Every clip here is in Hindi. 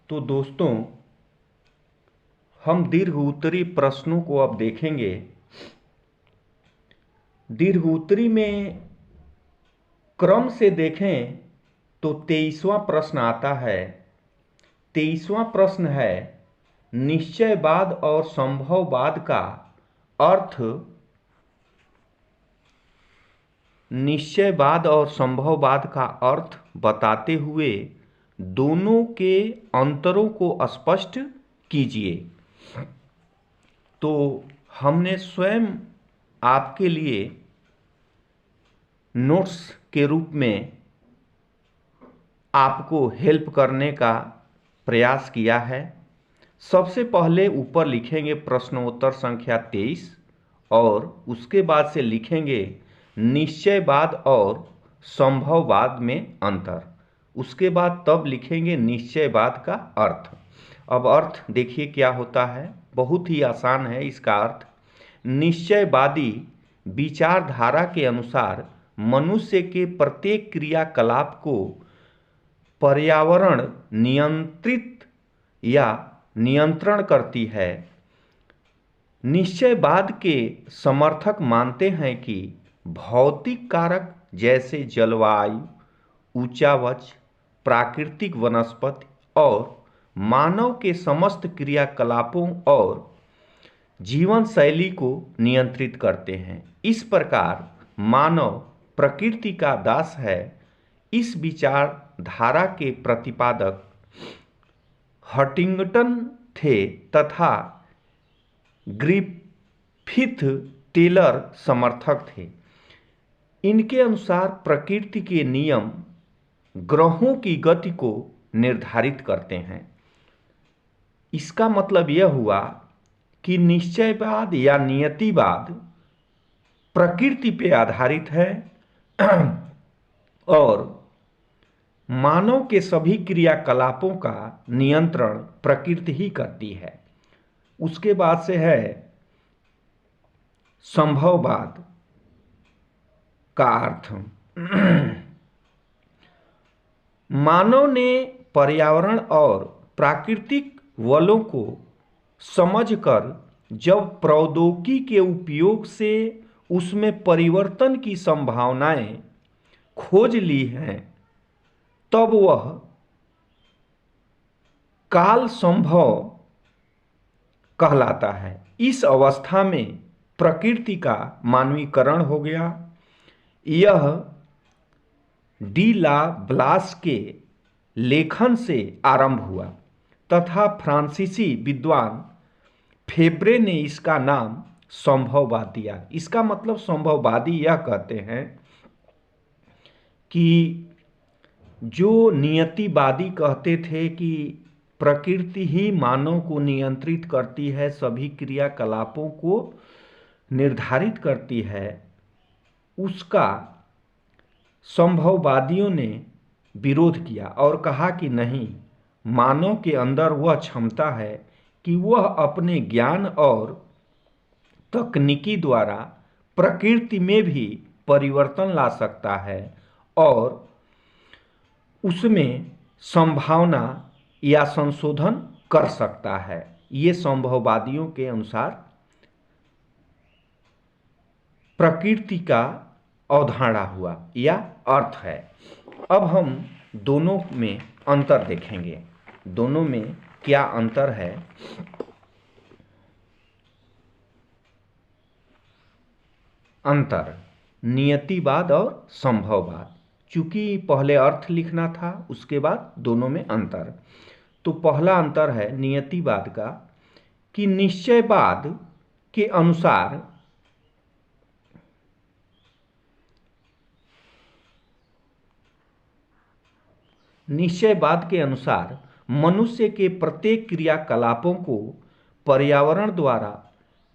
तो दोस्तों, हम दीर्घ उत्तरी प्रश्नों को अब देखेंगे। दीर्घ उत्तरी में क्रम से देखें तो 23वां प्रश्न आता है। 23वां प्रश्न है, निश्चयवाद और संभववाद का अर्थ। निश्चयवाद और संभववाद का अर्थ बताते हुए दोनों के अंतरों को स्पष्ट कीजिए। तो हमने स्वयं आपके लिए नोट्स के रूप में आपको हेल्प करने का प्रयास किया है। सबसे पहले ऊपर लिखेंगे प्रश्नोत्तर संख्या 23 और उसके बाद से लिखेंगे निश्चयवाद और संभववाद में अंतर। उसके बाद तब लिखेंगे निश्चयवाद का अर्थ। अब अर्थ देखिए क्या होता है, बहुत ही आसान है इसका अर्थ। निश्चयवादी विचारधारा के अनुसार मनुष्य के प्रत्येक क्रियाकलाप को पर्यावरण नियंत्रित या नियंत्रण करती है। निश्चयवाद के समर्थक मानते हैं कि भौतिक कारक जैसे जलवायु, उच्चावच, प्राकृतिक वनस्पति और मानव के समस्त क्रियाकलापों और जीवन शैली को नियंत्रित करते हैं। इस प्रकार मानव प्रकृति का दास है। इस विचारधारा के प्रतिपादक हंटिंगटन थे तथा ग्रिफिथ टेलर समर्थक थे। इनके अनुसार प्रकृति के नियम ग्रहों की गति को निर्धारित करते हैं। इसका मतलब यह हुआ कि निश्चयवाद या नियतिवाद प्रकृति पे आधारित है और मानव के सभी क्रियाकलापों का नियंत्रण प्रकृति ही करती है। उसके बाद से है संभववाद का अर्थ। मानव ने पर्यावरण और प्राकृतिक बलों को समझकर जब प्रौद्योगिकी के उपयोग से उसमें परिवर्तन की संभावनाएं खोज ली हैं, तब वह काल संभव कहलाता है। इस अवस्था में प्रकृति का मानवीकरण हो गया। यह डी ला ब्लास के लेखन से आरंभ हुआ तथा फ्रांसीसी विद्वान फेब्रे ने इसका नाम संभववाद दिया। इसका मतलब संभववादी यह कहते हैं कि जो नियतिवादी कहते थे कि प्रकृति ही मानव को नियंत्रित करती है, सभी क्रियाकलापों को निर्धारित करती है, उसका संभववादियों ने विरोध किया और कहा कि नहीं, मानव के अंदर वह क्षमता है कि वह अपने ज्ञान और तकनीकी द्वारा प्रकृति में भी परिवर्तन ला सकता है और उसमें संभावना या संशोधन कर सकता है। ये संभववादियों के अनुसार प्रकृति का अवधारणा हुआ या अर्थ है। अब हम दोनों में अंतर देखेंगे, दोनों में क्या अंतर है। अंतर नियतिवाद और संभववाद। चूंकि पहले अर्थ लिखना था, उसके बाद दोनों में अंतर। तो पहला अंतर है नियतिवाद का कि निश्चयवाद के अनुसार मनुष्य के प्रत्येक क्रियाकलापों को पर्यावरण द्वारा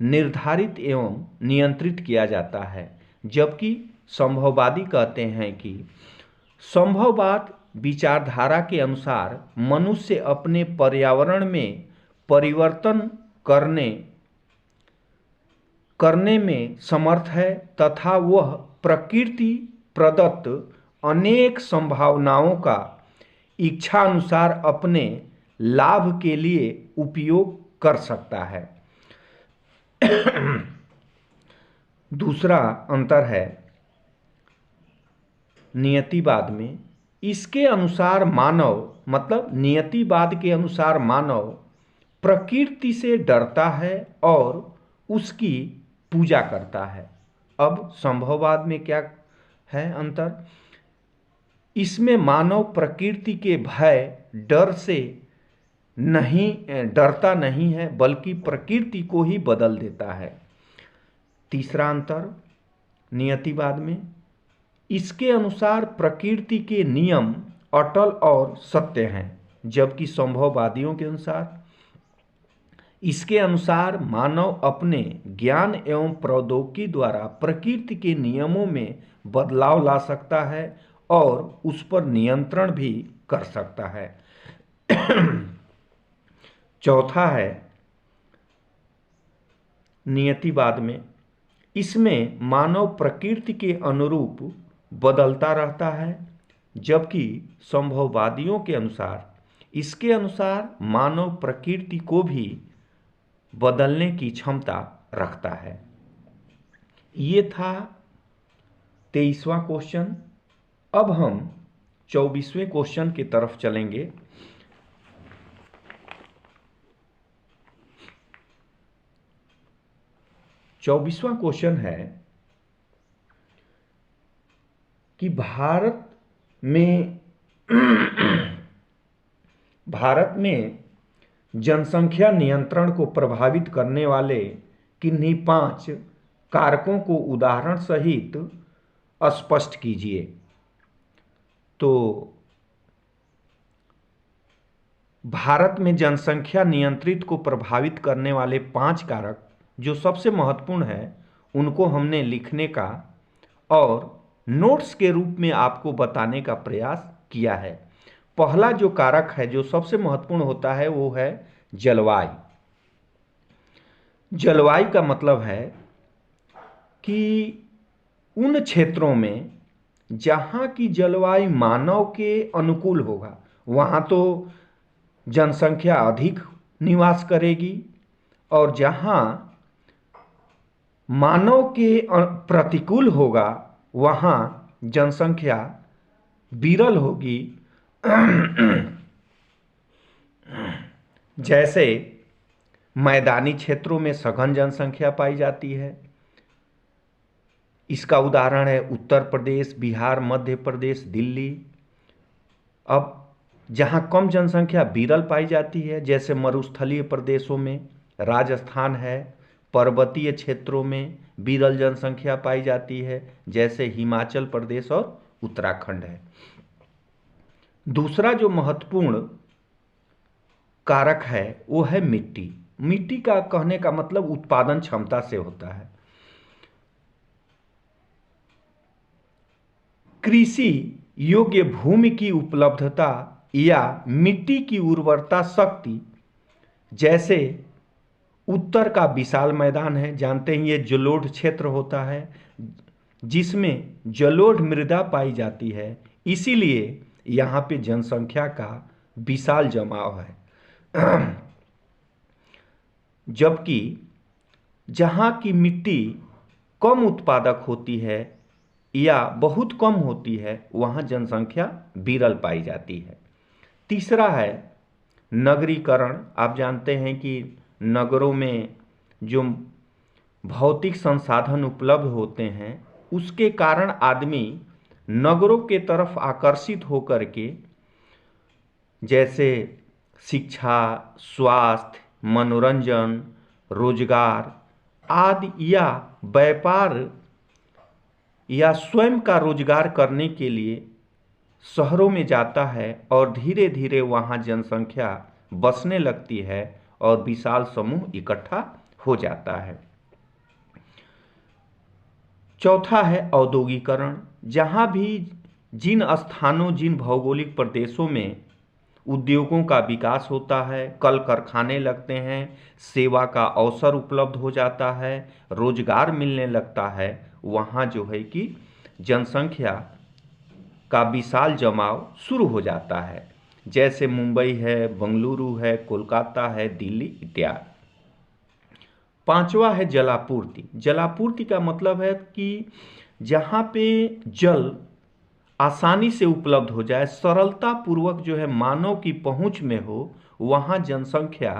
निर्धारित एवं नियंत्रित किया जाता है, जबकि संभववादी कहते हैं कि संभववाद विचारधारा के अनुसार मनुष्य अपने पर्यावरण में परिवर्तन करने में समर्थ है तथा वह प्रकृति प्रदत्त अनेक संभावनाओं का इच्छानुसार अपने लाभ के लिए उपयोग कर सकता है। दूसरा अंतर है नियतिवाद में, इसके अनुसार मानव, मतलब नियतिवाद के अनुसार मानव प्रकृति से डरता है और उसकी पूजा करता है। अब संभववाद में क्या है अंतर? इसमें मानव प्रकृति के भय, डर से नहीं डरता नहीं है, बल्कि प्रकृति को ही बदल देता है। तीसरा अंतर नियतिवाद में, इसके अनुसार प्रकृति के नियम अटल और सत्य हैं, जबकि संभववादियों के अनुसार इसके अनुसार मानव अपने ज्ञान एवं प्रौद्योगिकी द्वारा प्रकृति के नियमों में बदलाव ला सकता है और उस पर नियंत्रण भी कर सकता है। चौथा है नियतिवाद में, इसमें मानव प्रकृति के अनुरूप बदलता रहता है, जबकि संभववादियों के अनुसार इसके अनुसार मानव प्रकृति को भी बदलने की क्षमता रखता है। ये था 23वां क्वेश्चन। अब हम 24वें क्वेश्चन की तरफ चलेंगे। चौबीसवां क्वेश्चन है कि भारत में जनसंख्या नियंत्रण को प्रभावित करने वाले किन्हीं 5 कारकों को उदाहरण सहित स्पष्ट कीजिए। तो भारत में जनसंख्या नियंत्रित को प्रभावित करने वाले 5 कारक जो सबसे महत्वपूर्ण है उनको हमने लिखने का और नोट्स के रूप में आपको बताने का प्रयास किया है। पहला जो कारक है जो सबसे महत्वपूर्ण होता है वो है जलवायु। जलवायु का मतलब है कि उन क्षेत्रों में जहाँ की जलवायु मानव के अनुकूल होगा वहाँ तो जनसंख्या अधिक निवास करेगी, और जहाँ मानव के प्रतिकूल होगा वहाँ जनसंख्या विरल होगी। जैसे मैदानी क्षेत्रों में सघन जनसंख्या पाई जाती है। इसका उदाहरण है उत्तर प्रदेश, बिहार, मध्य प्रदेश, दिल्ली। अब जहाँ कम जनसंख्या विरल पाई जाती है, जैसे मरुस्थलीय प्रदेशों में राजस्थान है, पर्वतीय क्षेत्रों में विरल जनसंख्या पाई जाती है, जैसे हिमाचल प्रदेश और उत्तराखंड है। दूसरा जो महत्वपूर्ण कारक है वो है मिट्टी। मिट्टी का कहने का मतलब उत्पादन क्षमता से होता है। कृषि योग्य भूमि की उपलब्धता या मिट्टी की उर्वरता शक्ति, जैसे उत्तर का विशाल मैदान है, जानते हैं ये जलोढ़ क्षेत्र होता है जिसमें जलोढ़ मृदा पाई जाती है, इसीलिए यहाँ पे जनसंख्या का विशाल जमाव है। जबकि जहाँ की मिट्टी कम उत्पादक होती है या बहुत कम होती है वहाँ जनसंख्या विरल पाई जाती है। तीसरा है नगरीकरण। आप जानते हैं कि नगरों में जो भौतिक संसाधन उपलब्ध होते हैं उसके कारण आदमी नगरों के तरफ आकर्षित होकर के जैसे शिक्षा, स्वास्थ्य, मनोरंजन, रोजगार आदि या व्यापार या स्वयं का रोजगार करने के लिए शहरों में जाता है और धीरे धीरे वहाँ जनसंख्या बसने लगती है और विशाल समूह इकट्ठा हो जाता है। चौथा है औद्योगिकरण। जहाँ भी जिन स्थानों, जिन भौगोलिक प्रदेशों में उद्योगों का विकास होता है, कल कारखाने लगते हैं, सेवा का अवसर उपलब्ध हो जाता है, रोजगार मिलने लगता है, वहाँ जो है कि जनसंख्या का विशाल जमाव शुरू हो जाता है। जैसे मुंबई है, बेंगलुरु है, कोलकाता है, दिल्ली इत्यादि। पांचवा है जलापूर्ति। जलापूर्ति का मतलब है कि जहाँ पे जल आसानी से उपलब्ध हो जाए, सरलता पूर्वक जो है मानव की पहुंच में हो, वहाँ जनसंख्या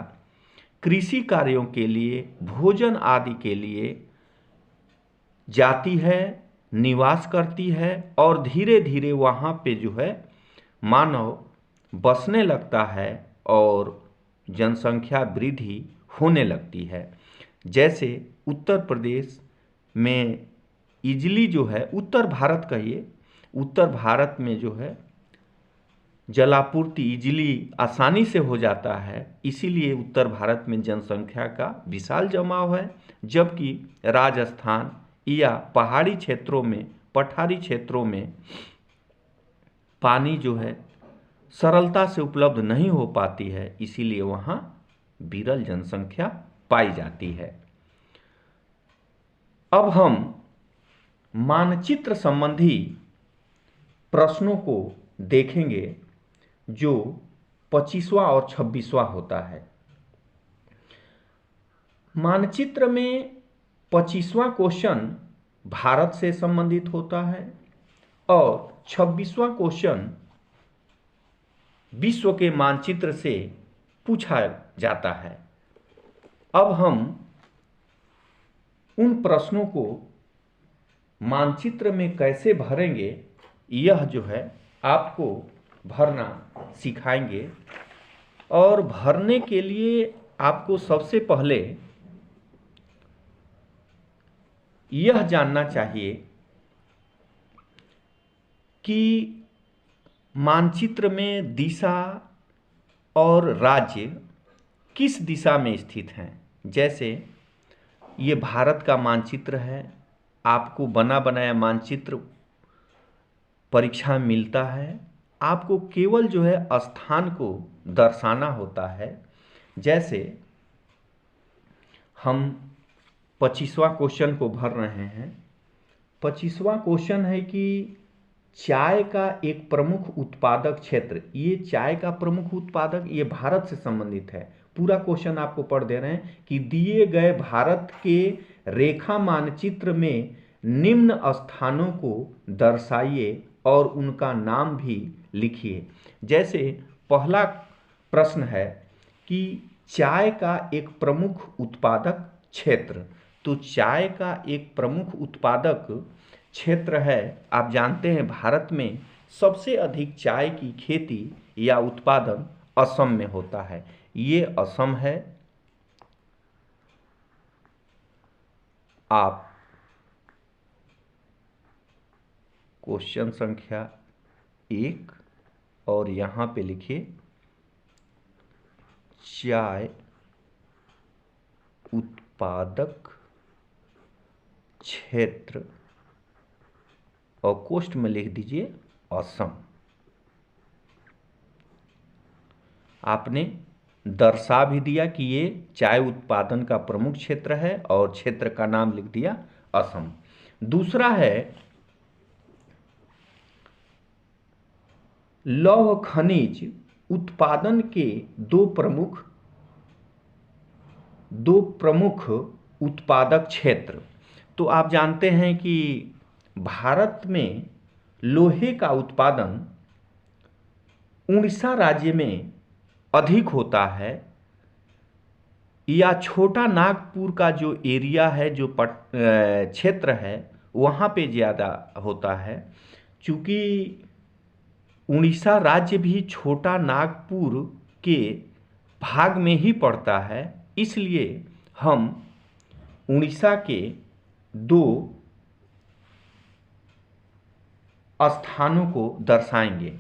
कृषि कार्यों के लिए, भोजन आदि के लिए जाती है, निवास करती है और धीरे धीरे वहाँ पे जो है मानव बसने लगता है और जनसंख्या वृद्धि होने लगती है। जैसे उत्तर प्रदेश में इजली जो है, उत्तर भारत कहिए, उत्तर भारत में जो है जलापूर्ति इजली आसानी से हो जाता है, इसीलिए उत्तर भारत में जनसंख्या का विशाल जमाव है। जबकि राजस्थान या पहाड़ी क्षेत्रों में, पठारी क्षेत्रों में पानी जो है सरलता से उपलब्ध नहीं हो पाती है, इसीलिए वहाँ विरल जनसंख्या पाई जाती है। अब हम मानचित्र संबंधी प्रश्नों को देखेंगे जो 25वां और 26वां होता है। मानचित्र में 25वां क्वेश्चन भारत से संबंधित होता है और 26वां क्वेश्चन विश्व के मानचित्र से पूछा जाता है। अब हम उन प्रश्नों को मानचित्र में कैसे भरेंगे, यह जो है आपको भरना सिखाएंगे। और भरने के लिए आपको सबसे पहले यह जानना चाहिए कि मानचित्र में दिशा और राज्य किस दिशा में स्थित हैं। जैसे ये भारत का मानचित्र है, आपको बना बनाया मानचित्र परीक्षा में मिलता है, आपको केवल जो है स्थान को दर्शाना होता है। जैसे हम 25वां क्वेश्चन को भर रहे हैं। 25वां क्वेश्चन है कि चाय का एक प्रमुख उत्पादक क्षेत्र, ये चाय का प्रमुख उत्पादक, ये भारत से संबंधित है। पूरा क्वेश्चन आपको पढ़ दे रहे हैं कि दिए गए भारत के रेखा मानचित्र में निम्न स्थानों को दर्शाइए और उनका नाम भी लिखिए। जैसे पहला प्रश्न है कि चाय का एक प्रमुख उत्पादक क्षेत्र, तो चाय का एक प्रमुख उत्पादक क्षेत्र है, आप जानते हैं भारत में सबसे अधिक चाय की खेती या उत्पादन असम में होता है। ये असम है। आप क्वेश्चन संख्या 1 और यहाँ पे लिखिए चाय उत्पादक क्षेत्र और कोष्ठ में लिख दीजिए असम। आपने दर्शा भी दिया कि ये चाय उत्पादन का प्रमुख क्षेत्र है और क्षेत्र का नाम लिख दिया असम। दूसरा है लौह खनिज उत्पादन के दो प्रमुख उत्पादक क्षेत्र। तो आप जानते हैं कि भारत में लोहे का उत्पादन उड़ीसा राज्य में अधिक होता है, या छोटा नागपुर का जो एरिया है, जो क्षेत्र है, वहाँ पे ज़्यादा होता है। चूँकि उड़ीसा राज्य भी छोटा नागपुर के भाग में ही पड़ता है, इसलिए हम उड़ीसा के दो स्थानों को दर्शाएंगे।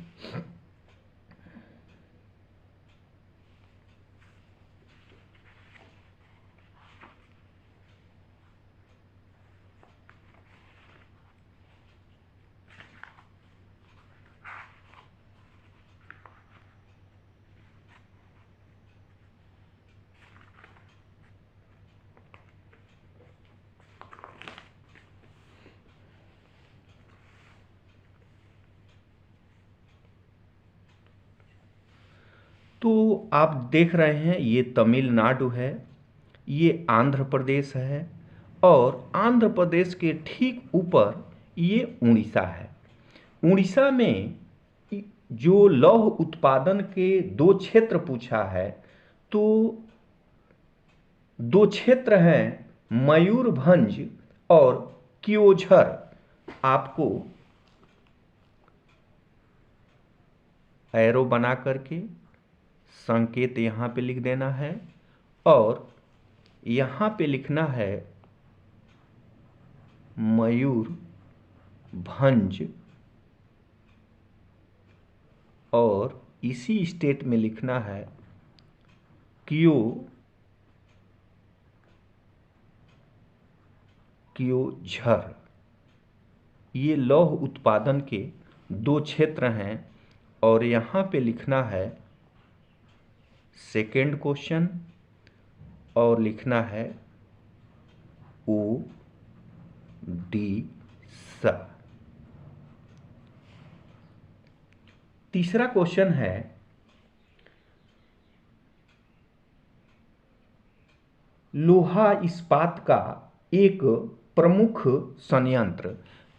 तो आप देख रहे हैं ये तमिलनाडु है, ये आंध्र प्रदेश है और आंध्र प्रदेश के ठीक ऊपर ये उड़ीसा है। उड़ीसा में जो लौह उत्पादन के दो क्षेत्र पूछा है, तो दो क्षेत्र हैं मयूरभंज और क्योंझर। आपको एरो बना करके संकेत यहाँ पे लिख देना है और यहाँ पे लिखना है मयूरभंज और इसी स्टेट में लिखना है क्योंझर। ये लौह उत्पादन के दो क्षेत्र हैं और यहाँ पे लिखना है सेकेंड क्वेश्चन और लिखना है ओडिशा। तीसरा क्वेश्चन है लोहा इस्पात का एक प्रमुख संयंत्र।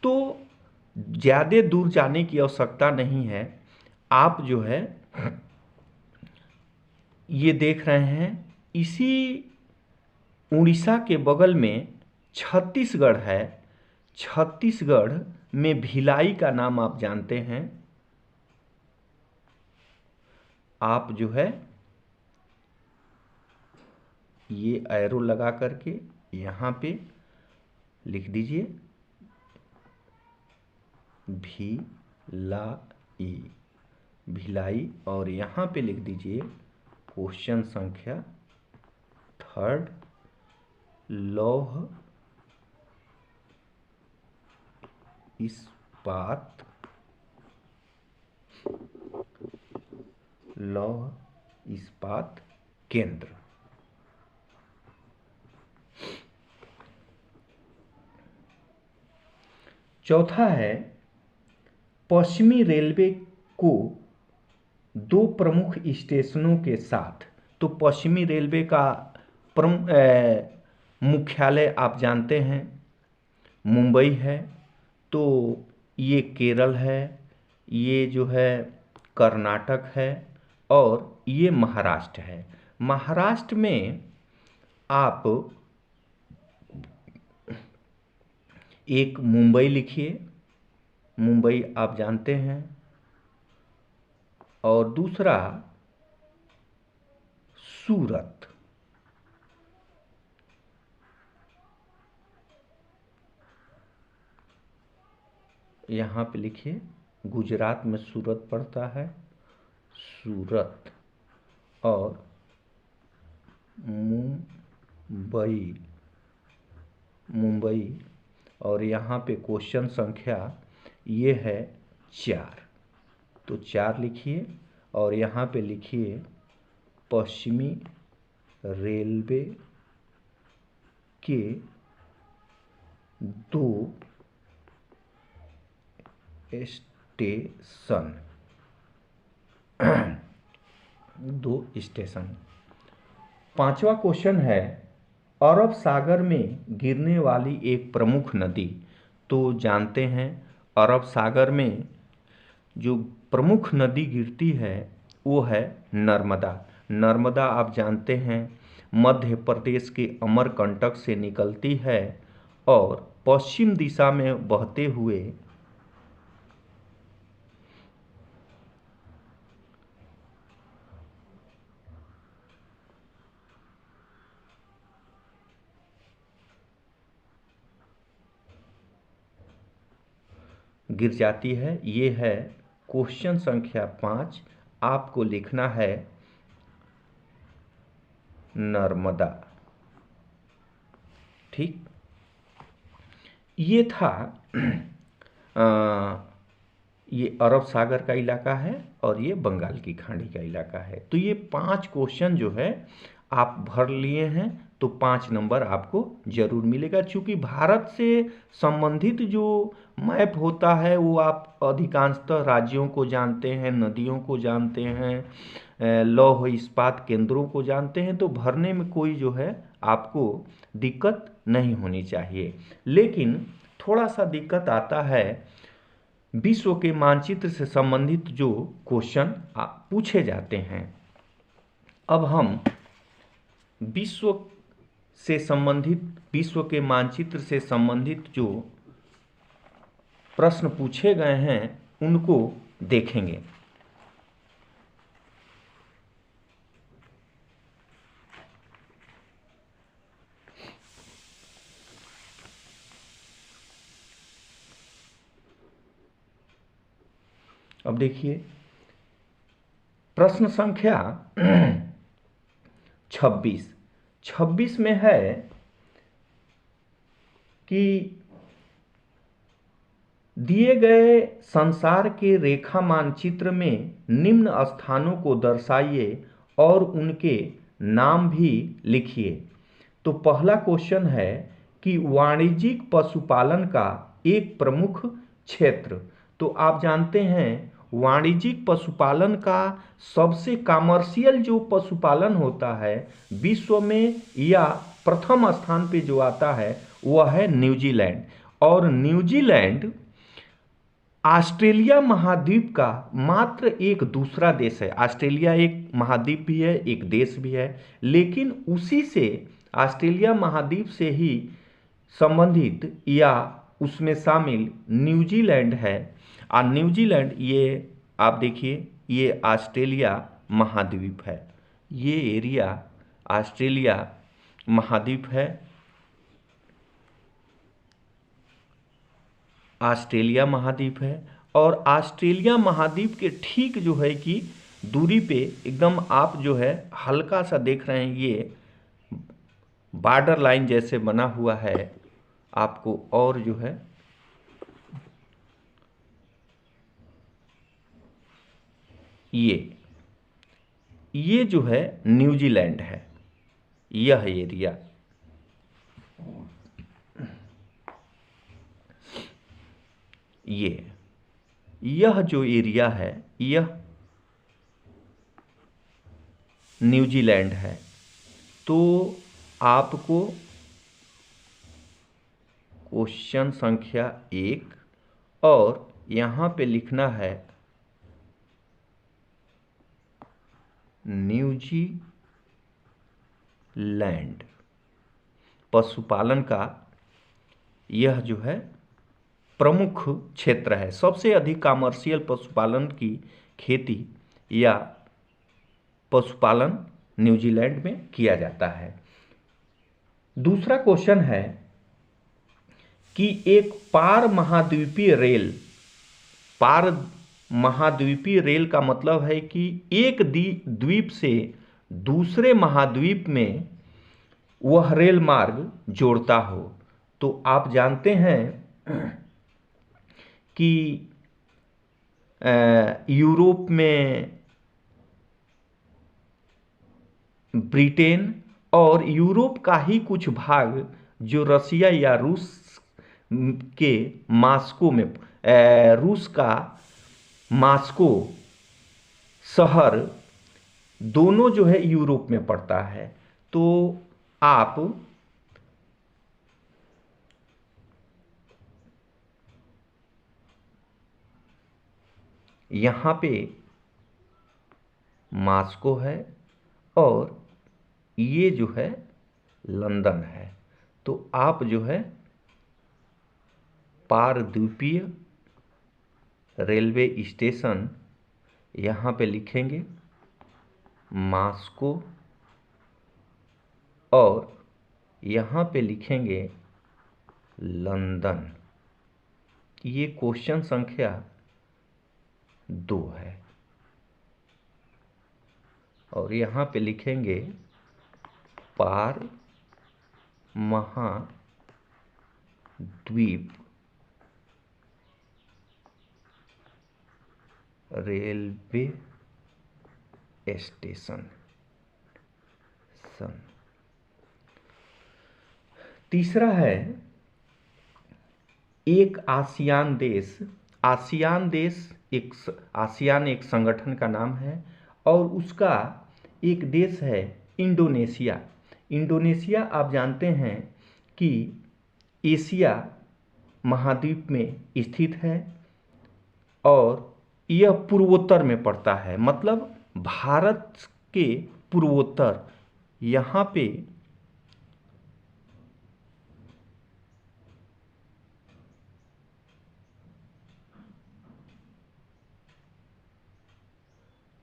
तो ज़्यादा दूर जाने की आवश्यकता नहीं है, आप जो है ये देख रहे हैं इसी उड़ीसा के बगल में छत्तीसगढ़ है। छत्तीसगढ़ में भिलाई का नाम आप जानते हैं। आप जो है ये एरो लगा करके यहाँ पे लिख दीजिए भिलाई और यहाँ पे लिख दीजिए क्वेश्चन संख्या थर्ड, लौह इस्पात केंद्र। चौथा है पश्चिमी रेलवे को दो प्रमुख स्टेशनों के साथ। तो पश्चिमी रेलवे का मुख्यालय आप जानते हैं मुंबई है, तो ये केरल है, ये जो है कर्नाटक है और ये महाराष्ट्र है। महाराष्ट्र में आप एक मुंबई लिखिए, मुंबई आप जानते हैं, और दूसरा सूरत। यहाँ पे लिखिए गुजरात में सूरत पड़ता है, सूरत और मुंबई और यहाँ पे क्वेश्चन संख्या ये है 4। तो 4 लिखिए और यहाँ पे लिखिए पश्चिमी रेलवे के दो स्टेशन। पांचवा क्वेश्चन है अरब सागर में गिरने वाली एक प्रमुख नदी। तो जानते हैं अरब सागर में जो प्रमुख नदी गिरती है वो है नर्मदा। नर्मदा आप जानते हैं मध्य प्रदेश के अमरकंटक से निकलती है और पश्चिम दिशा में बहते हुए गिर जाती है। ये है क्वेश्चन संख्या 5। आपको लिखना है नर्मदा। ठीक, ये था ये अरब सागर का इलाका है और ये बंगाल की खाड़ी का इलाका है। तो ये 5 क्वेश्चन जो है आप भर लिए हैं तो 5 नंबर आपको जरूर मिलेगा। चूँकि भारत से संबंधित जो मैप होता है वो आप अधिकांशतः राज्यों को जानते हैं, नदियों को जानते हैं, लौह इस्पात केंद्रों को जानते हैं, तो भरने में कोई जो है आपको दिक्कत नहीं होनी चाहिए। लेकिन थोड़ा सा दिक्कत आता है विश्व के मानचित्र से संबंधित जो क्वेश्चन पूछे जाते हैं। अब हम विश्व से संबंधित, विश्व के मानचित्र से संबंधित जो प्रश्न पूछे गए हैं उनको देखेंगे। अब देखिए प्रश्न संख्या 26 में है कि दिए गए संसार के रेखा मानचित्र में निम्न स्थानों को दर्शाइए और उनके नाम भी लिखिए। तो पहला क्वेश्चन है कि वाणिज्यिक पशुपालन का एक प्रमुख क्षेत्र। तो आप जानते हैं वाणिज्यिक पशुपालन का सबसे कमर्शियल जो पशुपालन होता है विश्व में या प्रथम स्थान पे जो आता है वह है न्यूजीलैंड। और न्यूजीलैंड ऑस्ट्रेलिया महाद्वीप का मात्र एक दूसरा देश है। ऑस्ट्रेलिया एक महाद्वीप भी है, एक देश भी है, लेकिन उसी से ऑस्ट्रेलिया महाद्वीप से ही संबंधित या उसमें शामिल न्यूजीलैंड है। और न्यूजीलैंड ये आप देखिए ये ऑस्ट्रेलिया महाद्वीप है, ये एरिया ऑस्ट्रेलिया महाद्वीप है, ऑस्ट्रेलिया महाद्वीप है। और ऑस्ट्रेलिया महाद्वीप के ठीक जो है कि दूरी पे एकदम आप जो है हल्का सा देख रहे हैं ये बॉर्डर लाइन जैसे बना हुआ है आपको, और जो है ये जो है न्यूजीलैंड है, यह एरिया। यह जो एरिया है यह न्यूजीलैंड है। तो आपको क्वेश्चन संख्या 1 और यहाँ पे लिखना है न्यूजीलैंड पशुपालन का यह जो है प्रमुख क्षेत्र है। सबसे अधिक कमर्शियल पशुपालन की खेती या पशुपालन न्यूजीलैंड में किया जाता है। दूसरा क्वेश्चन है कि एक पार महाद्वीपीय रेल का मतलब है कि एक द्वीप से दूसरे महाद्वीप में वह रेल मार्ग जोड़ता हो। तो आप जानते हैं कि यूरोप में ब्रिटेन और यूरोप का ही कुछ भाग जो रसिया या रूस के मॉस्को में, रूस का मॉस्को शहर दोनों जो है यूरोप में पड़ता है। तो आप यहाँ पे मॉस्को है और ये जो है लंदन है। तो आप जो है पारद्वीपीय रेलवे स्टेशन यहाँ पे लिखेंगे मॉस्को और यहाँ पे लिखेंगे लंदन। ये क्वेश्चन संख्या 2 है। और यहाँ पे लिखेंगे पार महाद्वीप रेलवे स्टेशन। तीसरा है एक आसियान देश। आसियान एक संगठन का नाम है और उसका एक देश है इंडोनेशिया। इंडोनेशिया आप जानते हैं कि एशिया महाद्वीप में स्थित है और यह पूर्वोत्तर में पड़ता है, मतलब भारत के पूर्वोत्तर। यहाँ पे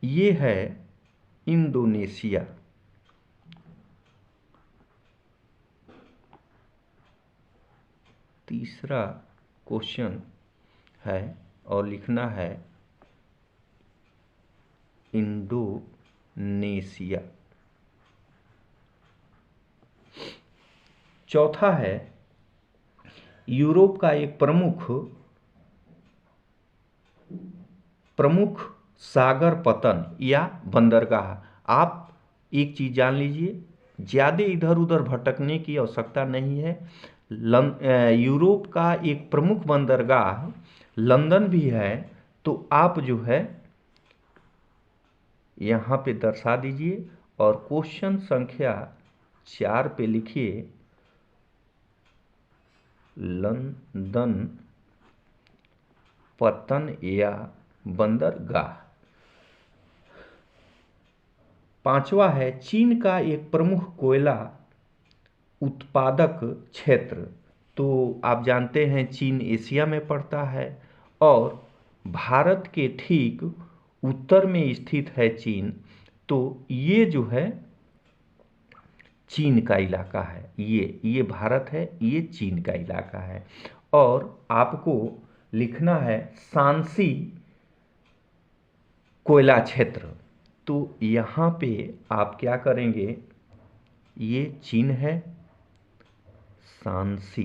ये है इंडोनेशिया। तीसरा क्वेश्चन है और लिखना है इंडोनेशिया। चौथा है यूरोप का एक प्रमुख सागर पतन या बंदरगाह। आप एक चीज़ जान लीजिए, ज़्यादा इधर उधर भटकने की आवश्यकता नहीं है। यूरोप का एक प्रमुख बंदरगाह लंदन भी है, तो आप जो है यहाँ पे दर्शा दीजिए और क्वेश्चन संख्या 4 पे लिखिए लंदन पतन या बंदरगाह। पांचवा है चीन का एक प्रमुख कोयला उत्पादक क्षेत्र। तो आप जानते हैं चीन एशिया में पड़ता है और भारत के ठीक उत्तर में स्थित है चीन। तो ये जो है चीन का इलाका है, ये भारत है, ये चीन का इलाका है। और आपको लिखना है सांसी कोयला क्षेत्र। तो यहाँ पे आप क्या करेंगे, ये चीन है, सांसी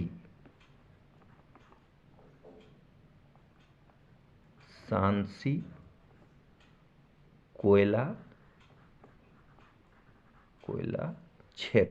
कोयला क्षेत्र।